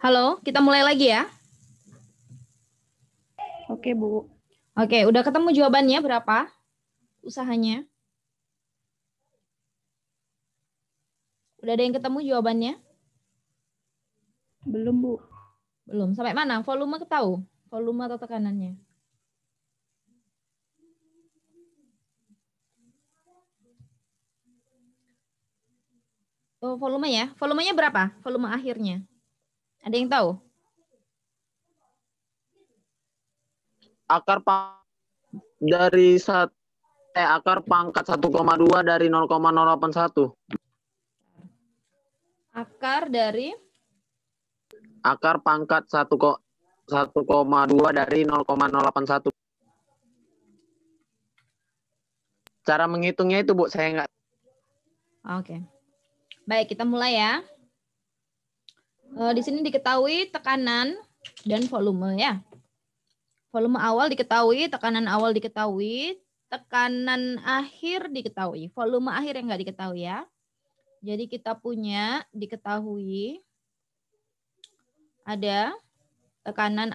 Halo, kita mulai lagi ya. Oke, Bu. Oke, udah ketemu jawabannya berapa? Usahanya? Udah ada yang ketemu jawabannya? Belum, Bu. Belum. Sampai mana? Volume ketahu? Volume atau tekanannya? Oh, volume ya. Volumenya berapa? Volume akhirnya. Ada yang tahu? Akar pangkat 1,2 dari 0,081. Akar dari Akar pangkat 1,2 dari 0,081. Cara menghitungnya itu, Bu, saya nggak. Oke. Baik, kita mulai ya. Di sini diketahui tekanan dan volume ya. Volume awal diketahui, tekanan awal diketahui, tekanan akhir diketahui. Volume akhir yang nggak diketahui ya. Jadi kita punya diketahui ada tekanan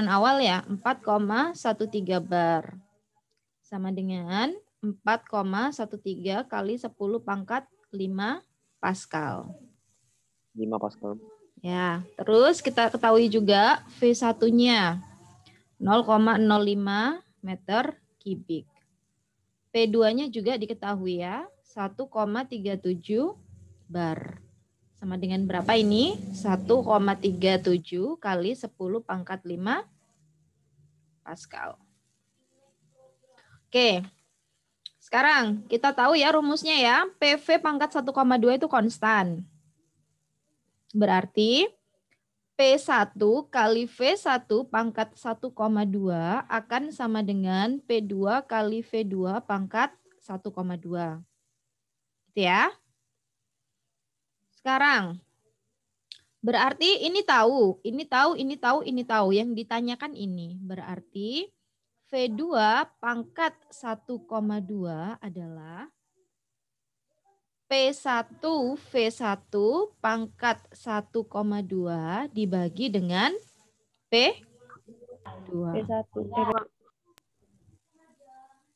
awal ya 4,13 bar. Sama dengan 4,13 kali 10 pangkat 5 Pascal. 5 Pascal. Ya, terus kita ketahui juga V1-nya 0,05 meter kubik. P2-nya juga diketahui ya 1,37 bar. Sama dengan berapa ini? 1,37 kali 10 pangkat 5 Pascal. Oke. Sekarang kita tahu ya rumusnya ya. PV pangkat 1,2 itu konstan. Berarti P1 kali V1 pangkat 1,2 akan sama dengan P2 kali V2 pangkat 1,2. Gitu ya. Sekarang berarti ini tahu, ini tahu, ini tahu, ini tahu. Yang ditanyakan ini. Berarti V2 pangkat 1,2 adalah P1 V1 pangkat 1,2 dibagi dengan P2. P1.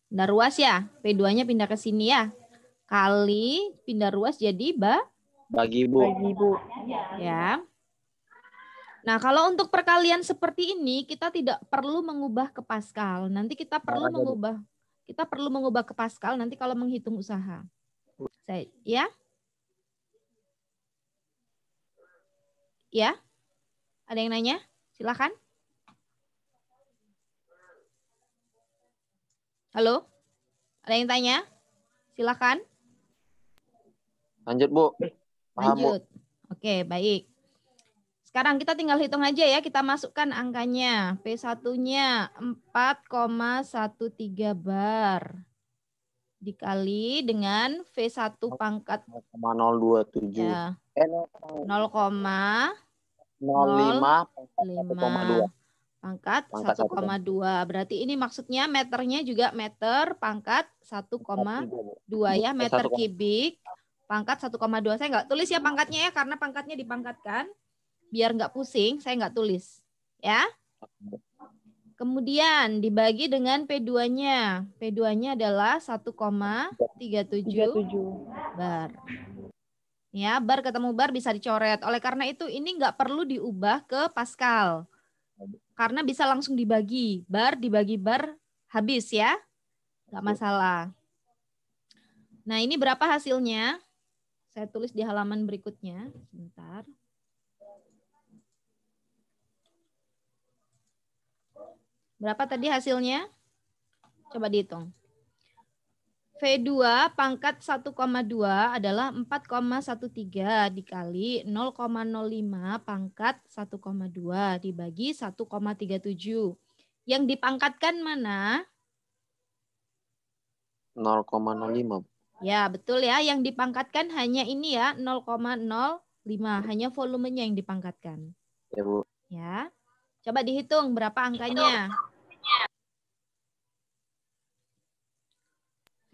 Pindah ruas ya. P2-nya pindah ke sini ya. Kali pindah ruas jadi Bagi, Bu. Bagi, Bu. ya. Nah, kalau untuk perkalian seperti ini kita tidak perlu mengubah ke Pascal. Nanti kita perlu mengubah ke Pascal nanti kalau menghitung usaha. Ya? Ya? Ada yang nanya? Silakan. Halo? Ada yang tanya? Silakan. Lanjut, Bu. Paham, Bu. Lanjut. Oke, baik. Sekarang kita tinggal hitung aja ya. Kita masukkan angkanya. P1-nya 4,13 bar. Dikali dengan V1 pangkat 0,027. ya, 0,05 0,05 pangkat 1,2. Berarti ini maksudnya meternya juga meter pangkat 1,2 ya. Meter kubik pangkat 1,2. Saya nggak tulis ya pangkatnya ya. Karena pangkatnya dipangkatkan. Biar nggak pusing, saya nggak tulis. Ya. Kemudian dibagi dengan P2-nya. P2-nya adalah 1,37 bar. Ya, bar ketemu bar bisa dicoret. Oleh karena itu ini nggak perlu diubah ke Pascal. Karena bisa langsung dibagi. Bar dibagi bar habis ya. Nggak masalah. Nah ini berapa hasilnya? Saya tulis di halaman berikutnya. Sebentar. Berapa tadi hasilnya? Coba dihitung. V2 pangkat 1,2 adalah 4,13 dikali 0,05 pangkat 1,2 dibagi 1,37. Yang dipangkatkan mana? 0,05. Ya, betul ya. Yang dipangkatkan hanya ini ya, 0,05. Hanya volumenya yang dipangkatkan. Ya, Bu. Ya. Coba dihitung berapa angkanya.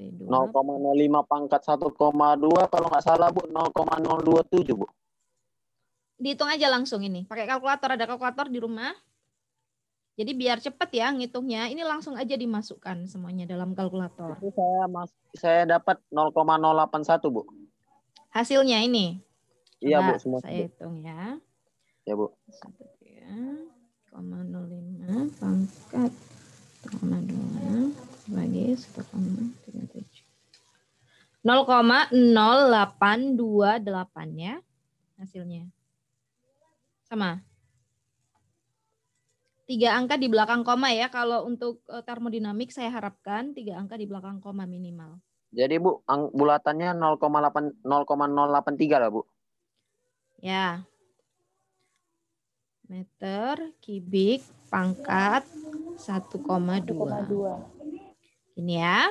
0,05 pangkat 1,2 kalau nggak salah, Bu, 0,027, Bu. dihitung aja langsung ini. Pakai kalkulator, ada kalkulator di rumah. Jadi biar cepet ya ngitungnya, ini langsung aja dimasukkan semuanya dalam kalkulator. Itu saya dapat 0,081, Bu. Hasilnya ini. Iya, Bu, Coba semua. saya hitung ya. Ya, Bu. 1,05 pangkat 1,2 bagi 1,37. 0,0828 ya hasilnya. Sama. 3 angka di belakang koma ya. Kalau untuk termodinamik saya harapkan 3 angka di belakang koma minimal. Jadi, Bu, bulatannya 0,083 lah, Bu. Ya. Meter kubik pangkat 1,2. Ini ya.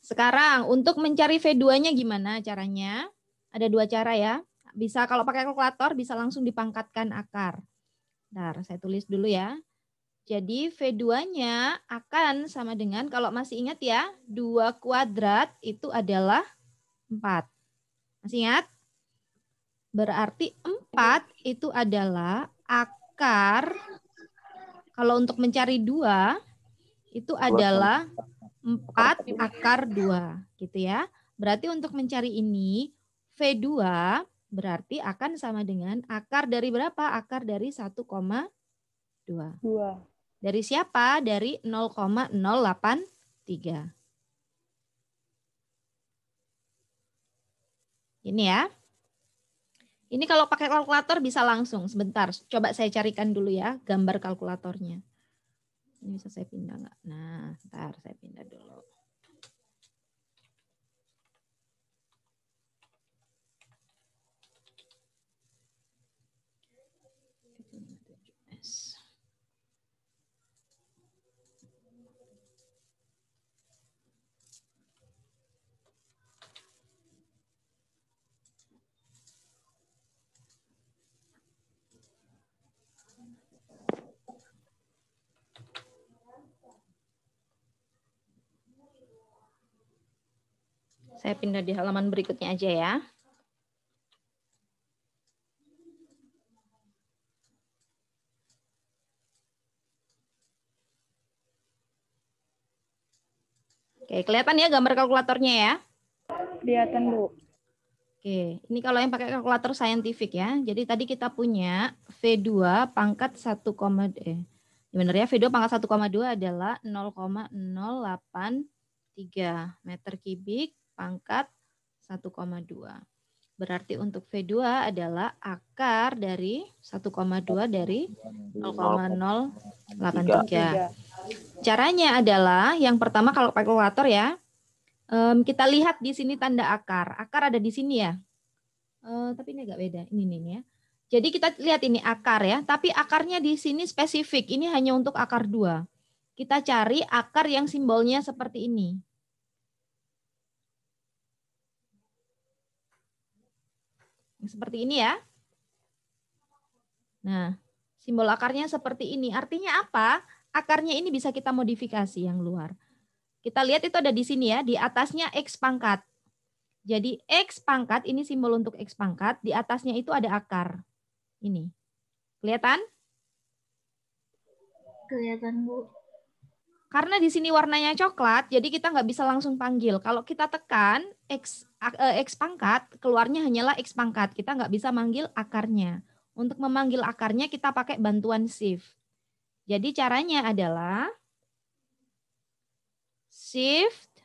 Sekarang untuk mencari V2-nya gimana caranya? Ada 2 cara ya. Bisa kalau pakai kalkulator bisa langsung dipangkatkan akar. Bentar, saya tulis dulu ya. Jadi V2-nya akan sama dengan, kalau masih ingat ya, 2 kuadrat itu adalah 4. Masih ingat? Berarti 4 itu adalah akar, kalau untuk mencari 2, itu adalah 4 akar 2. Gitu ya. Berarti untuk mencari ini, V2 berarti akan sama dengan akar dari berapa? Akar dari 1,2. Dari siapa? Dari 0,083. Ini ya. Ini kalau pakai kalkulator bisa langsung. Sebentar, coba saya carikan dulu ya gambar kalkulatornya. Ini bisa saya pindah nggak? Nah, ntar saya pindah dulu. Saya pindah di halaman berikutnya aja ya. Oke, kelihatan ya gambar kalkulatornya ya? Kelihatan, Bu. Oke, ini kalau yang pakai kalkulator saintifik ya. Jadi tadi kita punya V2 pangkat 1, benar ya, V2 pangkat 1,2 adalah 0,083 meter kubik pangkat 1,2. Berarti untuk V2 adalah akar dari 1,2 dari 0,083. Caranya adalah yang pertama kalau pakai kalkulator ya, kita lihat di sini tanda akar. Akar ada di sini ya. Tapi ini agak beda. Ini nih ya. Jadi kita lihat ini akar ya. Tapi akarnya di sini spesifik. Ini hanya untuk akar 2. Kita cari akar yang simbolnya seperti ini. Seperti ini ya. Nah, simbol akarnya seperti ini. Artinya apa? Akarnya ini bisa kita modifikasi yang luar. Kita lihat itu ada di sini ya. Di atasnya X pangkat. Jadi X pangkat, ini simbol untuk X pangkat, di atasnya itu ada akar. Ini. Kelihatan? Kelihatan, Bu. Karena di sini warnanya coklat, jadi kita nggak bisa langsung panggil. Kalau kita tekan X pangkat, keluarnya hanyalah X pangkat. Kita nggak bisa manggil akarnya. Untuk memanggil akarnya kita pakai bantuan shift. Jadi caranya adalah shift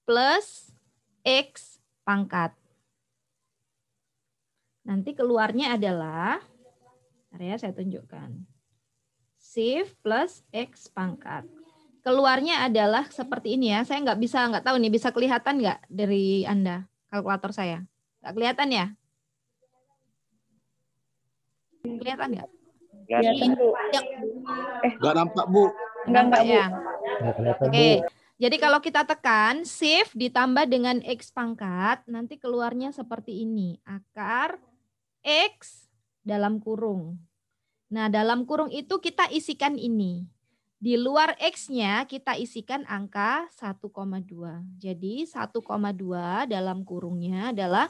plus X pangkat. Nanti keluarnya adalah, ya saya tunjukkan. Shift plus X pangkat. Keluarnya adalah seperti ini ya. Saya nggak tahu nih, bisa kelihatan nggak dari Anda kalkulator saya? Nggak kelihatan ya? Kelihatan nggak? Kelihatan, Bu. Nggak nampak, Bu. Nampak Bu. ya? Nggak kelihatan, Bu. Oke. Jadi kalau kita tekan shift ditambah dengan X pangkat, nanti keluarnya seperti ini. Akar X dalam kurung. Nah, dalam kurung itu kita isikan ini. Di luar X-nya kita isikan angka 1,2. Jadi 1,2 dalam kurungnya adalah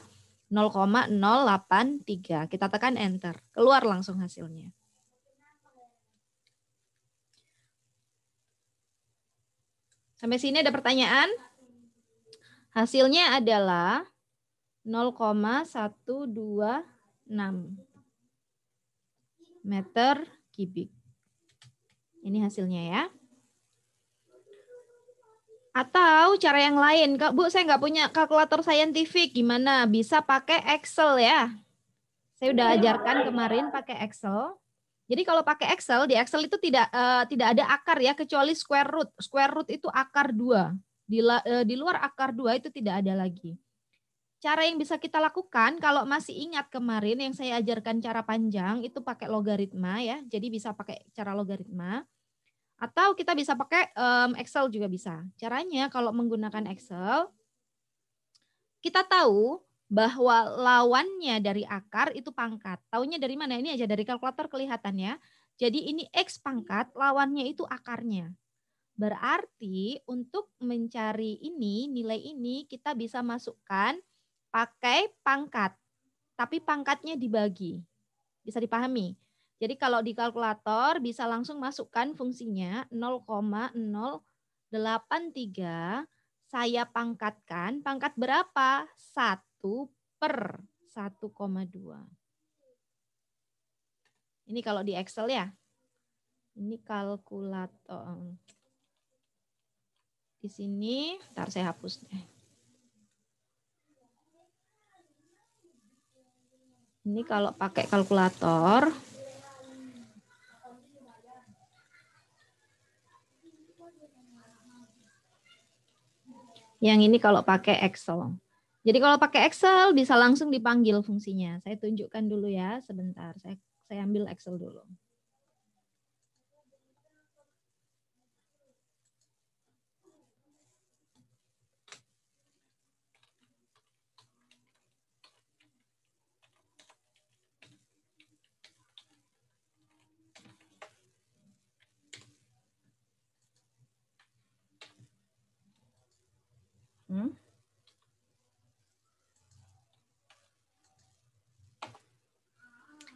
0,083. Kita tekan enter. Keluar langsung hasilnya. Sampai sini ada pertanyaan? Hasilnya adalah 0,126 meter kubik. Ini hasilnya ya. Atau cara yang lain, Bu, saya nggak punya kalkulator saintifik, gimana? Bisa pakai Excel ya. Saya udah ajarkan kemarin pakai Excel. Jadi kalau pakai Excel, di Excel itu tidak ada akar ya, kecuali square root. Square root itu akar 2. Di luar akar 2 itu tidak ada lagi. Cara yang bisa kita lakukan, kalau masih ingat kemarin yang saya ajarkan cara panjang, itu pakai logaritma ya. Jadi bisa pakai cara logaritma. Atau kita bisa pakai Excel juga bisa. Caranya kalau menggunakan Excel, kita tahu bahwa lawannya dari akar itu pangkat. Taunya dari mana? Ini aja dari kalkulator kelihatan ya. Jadi ini X pangkat, lawannya itu akarnya. Berarti untuk mencari ini, nilai ini, kita bisa masukkan pakai pangkat. Tapi pangkatnya dibagi. Bisa dipahami? Jadi kalau di kalkulator bisa langsung masukkan fungsinya 0,083. Saya pangkatkan. Pangkat berapa? 1/1,2. Ini kalau di Excel ya. Ini kalkulator. Di sini, ntar saya hapus deh. Ini kalau pakai kalkulator. Yang ini kalau pakai Excel. Jadi kalau pakai Excel bisa langsung dipanggil fungsinya. Saya tunjukkan dulu ya, sebentar. Saya ambil Excel dulu.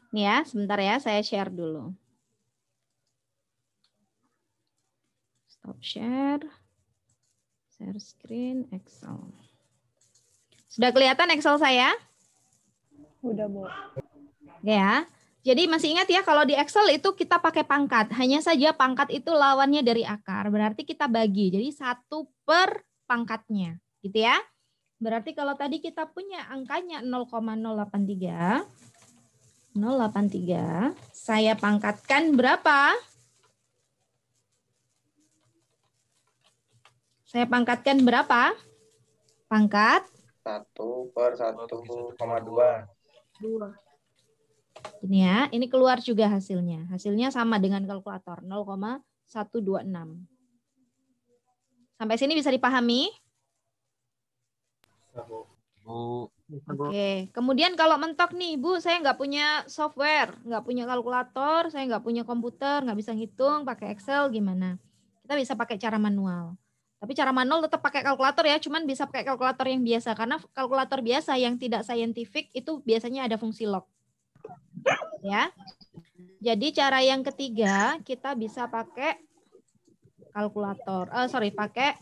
Nih ya, sebentar ya, saya share dulu. Stop share. Share screen Excel. Sudah kelihatan Excel saya? Udah, Bu. Ya. Jadi masih ingat ya, kalau di Excel itu kita pakai pangkat. Hanya saja pangkat itu lawannya dari akar. Berarti kita bagi. Jadi 1 per pangkatnya. Gitu ya. Berarti kalau tadi kita punya angkanya 0,083. 0,83. Saya pangkatkan berapa? Saya pangkatkan berapa? Pangkat? 1/1,2. Ini ya, ini keluar juga hasilnya. Hasilnya sama dengan kalkulator, 0,126. Sampai sini bisa dipahami? Oke, kemudian kalau mentok nih, Bu, saya nggak punya software, nggak punya kalkulator, saya nggak punya komputer, nggak bisa ngitung, pakai Excel, gimana? Kita bisa pakai cara manual. Tapi cara manual tetap pakai kalkulator ya, cuman bisa pakai kalkulator yang biasa. Karena kalkulator biasa yang tidak scientific itu biasanya ada fungsi log. Ya. Jadi cara yang ketiga, kita bisa pakai kalkulator. Pakai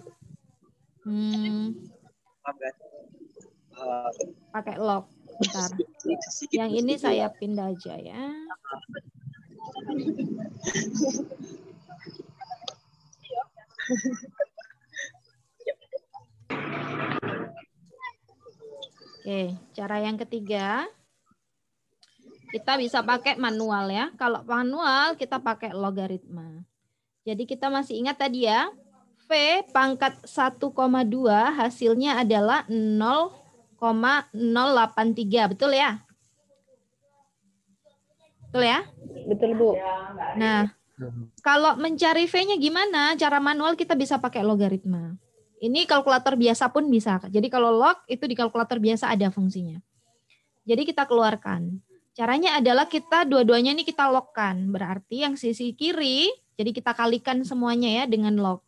pakai log. Bentar. Yang ini saya pindah aja ya. Oke, cara yang ketiga kita bisa pakai manual ya. Kalau manual kita pakai logaritma. Jadi kita masih ingat tadi ya, V pangkat 1,2 hasilnya adalah 0,083, betul ya? Betul ya? Betul, Bu. Nah, kalau mencari V-nya gimana? Cara manual kita bisa pakai logaritma. Ini kalkulator biasa pun bisa. Jadi kalau log itu di kalkulator biasa ada fungsinya. Jadi kita keluarkan. Caranya adalah kita dua-duanya ini kita logkan. Berarti yang sisi kiri, jadi kita kalikan semuanya ya dengan log.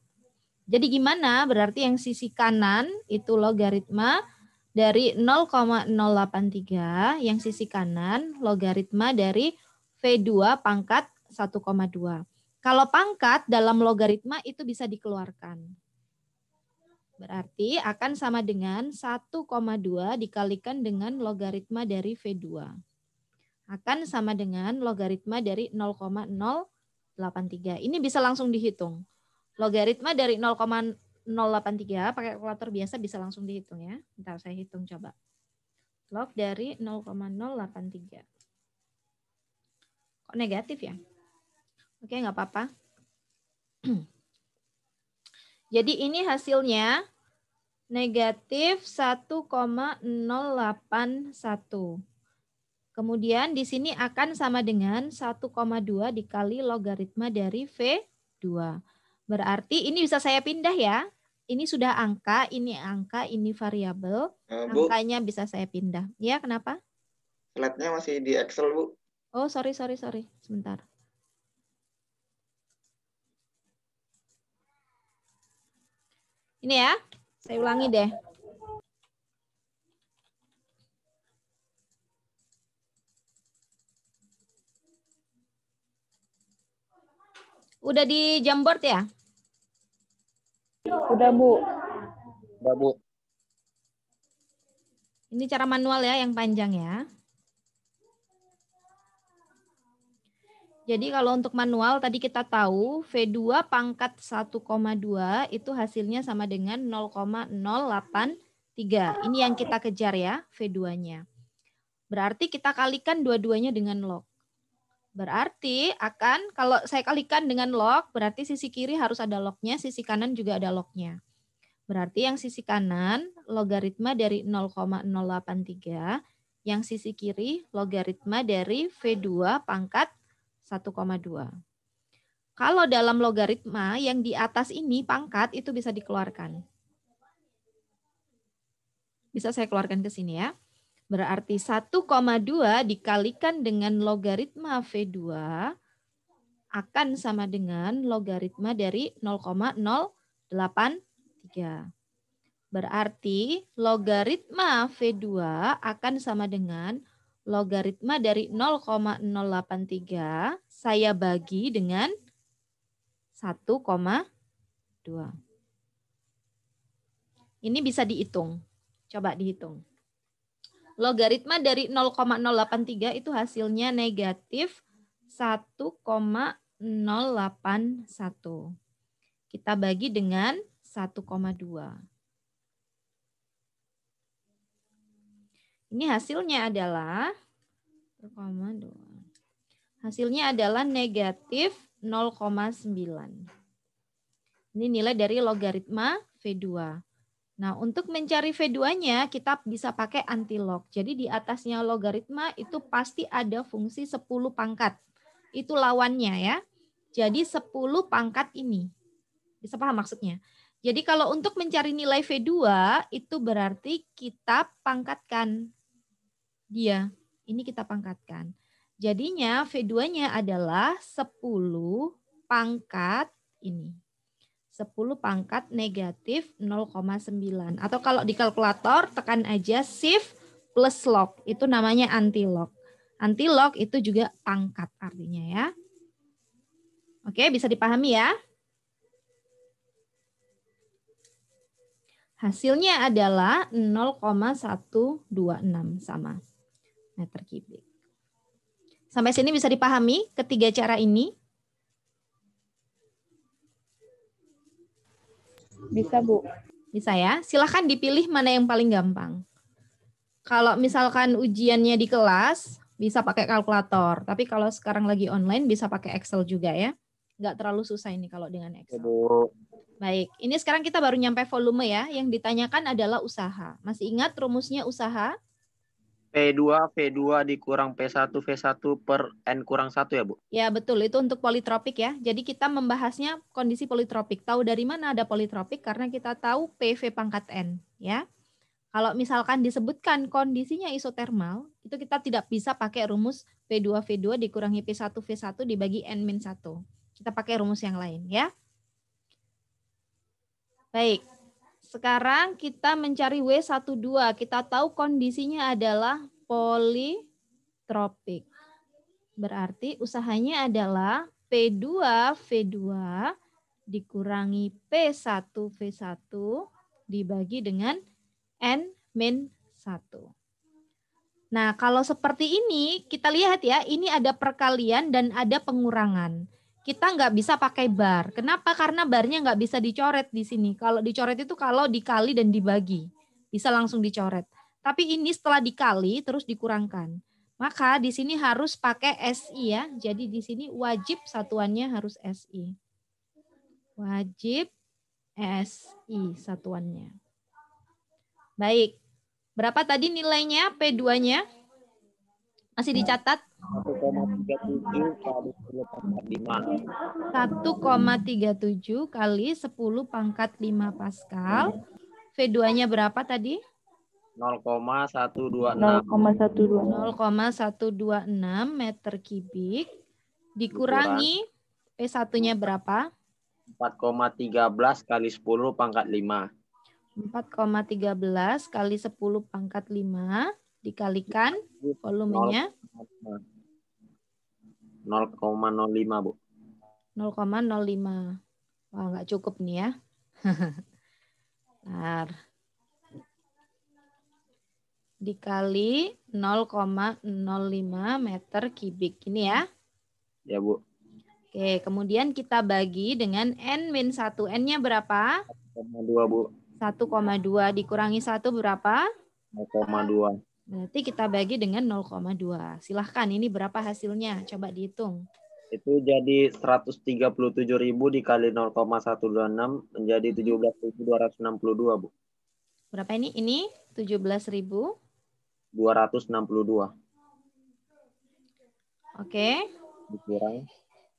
Jadi gimana? Berarti yang sisi kanan itu logaritma dari 0,083 yang sisi kanan logaritma dari V2 pangkat 1,2. Kalau pangkat dalam logaritma itu bisa dikeluarkan. Berarti akan sama dengan 1,2 dikalikan dengan logaritma dari V2. Akan sama dengan logaritma dari 0,083. Ini bisa langsung dihitung. Logaritma dari 0,083 pakai kalkulator biasa bisa langsung dihitung ya. Bentar saya hitung coba. Log dari 0,083. Kok negatif ya? Oke, nggak apa-apa. Jadi ini hasilnya negatif 1,081. Kemudian di sini akan sama dengan 1,2 dikali logaritma dari V2. Berarti ini bisa saya pindah ya. Ini sudah angka, ini variabel. Bu, Angkanya bisa saya pindah. Ya, kenapa? slide-nya masih di Excel, Bu. Oh, sorry. Sebentar. Ini ya, saya ulangi deh. Udah di Jamboard ya? Udah, Bu. Udah, Bu. Ini cara manual ya, yang panjang ya. Jadi kalau untuk manual tadi kita tahu V2 pangkat 1,2 itu hasilnya sama dengan 0,083. Ini yang kita kejar ya, V2-nya. Berarti kita kalikan dua-duanya dengan log. Berarti akan, kalau saya kalikan dengan log, berarti sisi kiri harus ada lognya, sisi kanan juga ada lognya. Berarti yang sisi kanan logaritma dari 0,083, yang sisi kiri logaritma dari V2 pangkat 1,2. Kalau dalam logaritma yang di atas ini pangkat itu bisa dikeluarkan. Bisa saya keluarkan ke sini ya. Berarti 1,2 dikalikan dengan logaritma V2 akan sama dengan logaritma dari 0,083. Berarti logaritma V2 akan sama dengan logaritma dari 0,083 saya bagi dengan 1,2. Ini bisa dihitung. Coba dihitung. Logaritma dari 0,083 itu hasilnya negatif 1,081. Kita bagi dengan 1,2. Ini hasilnya adalah 0,2. Hasilnya adalah negatif 0,9. Ini nilai dari logaritma V2. Nah, untuk mencari V2-nya kita bisa pakai antilog. Jadi di atasnya logaritma itu pasti ada fungsi 10 pangkat. Itu lawannya ya. Jadi 10 pangkat ini. Bisa paham maksudnya? Jadi kalau untuk mencari nilai V2 itu berarti kita pangkatkan dia. Ini kita pangkatkan. Jadinya V2-nya adalah 10 pangkat ini. 10 pangkat negatif 0,9. Atau kalau di kalkulator tekan aja shift plus log. Itu namanya antilog. Antilog itu juga pangkat artinya ya. Oke, bisa dipahami ya. Hasilnya adalah 0,126 sama meter kubik. Sampai sini bisa dipahami ketiga cara ini? Bisa, Bu. Bisa ya. Silahkan dipilih mana yang paling gampang. Kalau misalkan ujiannya di kelas, bisa pakai kalkulator. Tapi kalau sekarang lagi online, bisa pakai Excel juga ya. Nggak terlalu susah ini kalau dengan Excel. Bu. Baik, ini sekarang kita baru nyampe volume ya. Yang ditanyakan adalah usaha. Masih ingat rumusnya usaha? V2 dikurang P1 V1 per N kurang 1 ya, Bu? Ya, betul. Itu untuk politropik ya. Jadi kita membahasnya kondisi politropik. Tahu dari mana ada politropik? Karena kita tahu PV pangkat N. Ya. Kalau misalkan disebutkan kondisinya isotermal, itu kita tidak bisa pakai rumus P2V2 dikurangi P1V1 dibagi N-1. Kita pakai rumus yang lain ya. Baik. sekarang kita mencari W12. Kita tahu kondisinya adalah politropik. Berarti usahanya adalah P2V2 dikurangi P1V1 dibagi dengan N-1. Nah, kalau seperti ini, kita lihat ya, ini ada perkalian dan ada pengurangan. Kita nggak bisa pakai bar. Kenapa? Karena barnya nggak bisa dicoret di sini. Kalau dicoret itu kalau dikali dan dibagi. Bisa langsung dicoret. Tapi ini setelah dikali terus dikurangkan. Maka di sini harus pakai SI ya. Jadi di sini wajib satuannya harus SI. Wajib SI satuannya. Baik. Berapa tadi nilainya P2-nya? Masih dicatat? 1,37 kali 10 pangkat 1,37 kali 10 pangkat 5 Pascal. V2-nya berapa tadi? 0,126. 0,126 meter kubik. Dikurangi P1-nya berapa? 4,13 kali 10 pangkat 5. 4,13 kali 10 pangkat 5 dikalikan volumenya 0,05, Bu. 0,05. Wah, nggak cukup nih ya. Bentar. Dikali 0,05 meter kubik. Ini ya. Ya, Bu. Oke, kemudian kita bagi dengan N-1. N-nya berapa? 1,2, Bu. 1,2 dikurangi 1 berapa? 0,2. Berarti kita bagi dengan 0,2. Silahkan, ini berapa hasilnya? Coba dihitung. Itu jadi 137.000 dikali 0,126 menjadi 17.262, Bu. Berapa ini? Ini 17.262. 262. Oke. Dikurang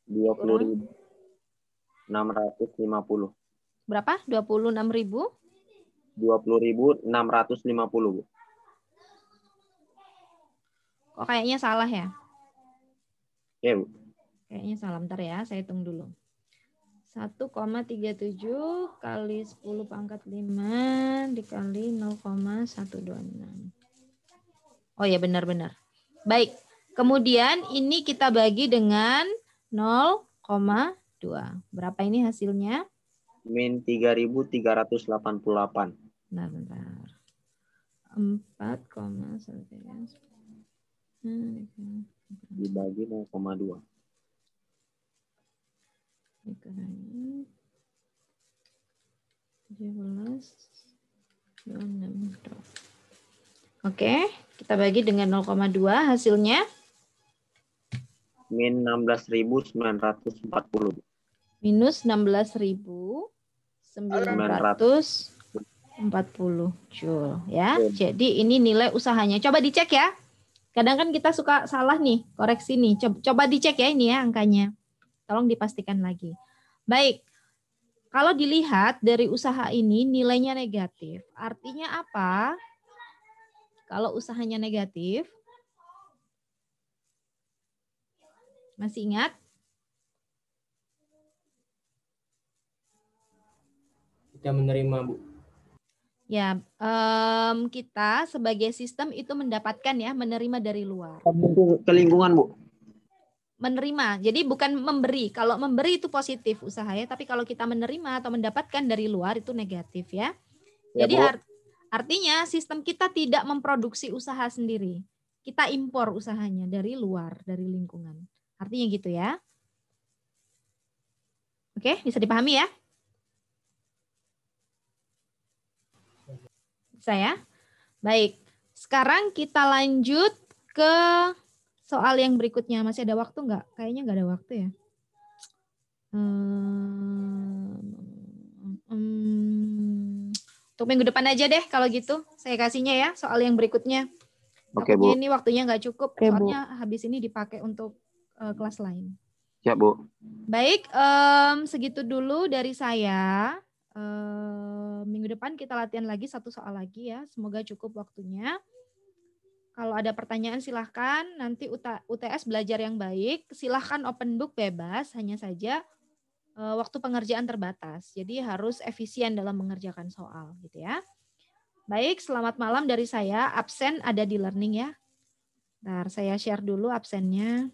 20.650. Berapa? 26.000? 20.650, Bu. Kok kayaknya salah ya? Ya, Bu. Kayaknya salah. Bentar ya, saya hitung dulu. 1,37 kali 10 pangkat 5 dikali 0,126. Oh ya, benar-benar. Baik. Kemudian ini kita bagi dengan 0,2. Berapa ini hasilnya? Min 3.388. Bentar. 4,1 dibagi 0,2. Dikurangi 17,26. Oke, kita bagi dengan 0,2 hasilnya Min 16.940. minus 16.940 Joule ya. Jadi ini nilai usahanya. Coba dicek ya. Kadang kan kita suka salah nih, koreksi nih. Coba dicek ya ini ya angkanya. Tolong dipastikan lagi. Baik. Kalau dilihat dari usaha ini nilainya negatif. Artinya apa? Kalau usahanya negatif. Masih ingat? Kita menerima, Bu. Ya, kita sebagai sistem itu mendapatkan ya, menerima dari luar. Ke lingkungan, Bu. Menerima, jadi bukan memberi. Kalau memberi itu positif usahanya, tapi kalau kita menerima atau mendapatkan dari luar itu negatif ya. Ya, Jadi Bu. artinya sistem kita tidak memproduksi usaha sendiri. Kita impor usahanya dari luar, dari lingkungan. Artinya gitu ya. Oke, bisa dipahami ya? Bisa ya? Baik. Sekarang kita lanjut ke soal yang berikutnya. Masih ada waktu nggak? Kayaknya nggak ada waktu ya. Untuk minggu depan aja deh kalau gitu. Saya kasihnya ya soal yang berikutnya. Oke, Takutnya Bu. ini waktunya nggak cukup. Oke, Bu. Soalnya habis ini dipakai untuk kelas lain. Siap, Bu. Baik, segitu dulu dari saya. Minggu depan kita latihan lagi satu soal lagi ya. Semoga cukup waktunya. Kalau ada pertanyaan silahkan. Nanti UTS belajar yang baik. Silahkan open book bebas. Hanya saja waktu pengerjaan terbatas. Jadi harus efisien dalam mengerjakan soal gitu ya. Baik, selamat malam dari saya. Absen ada di learning ya. Ntar saya share dulu absennya.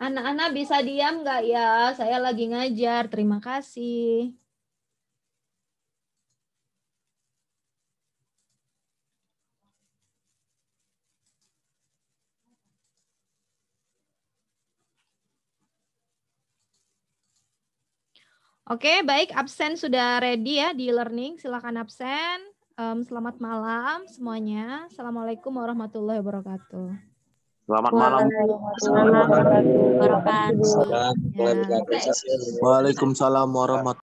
Anak-anak bisa diam nggak ya? Saya lagi ngajar. Terima kasih. Oke, baik. Absen sudah ready ya di learning. Silakan absen. Selamat malam semuanya. Assalamualaikum warahmatullahi wabarakatuh. Selamat malam. Waalaikumsalam warahmatullahi wabarakatuh.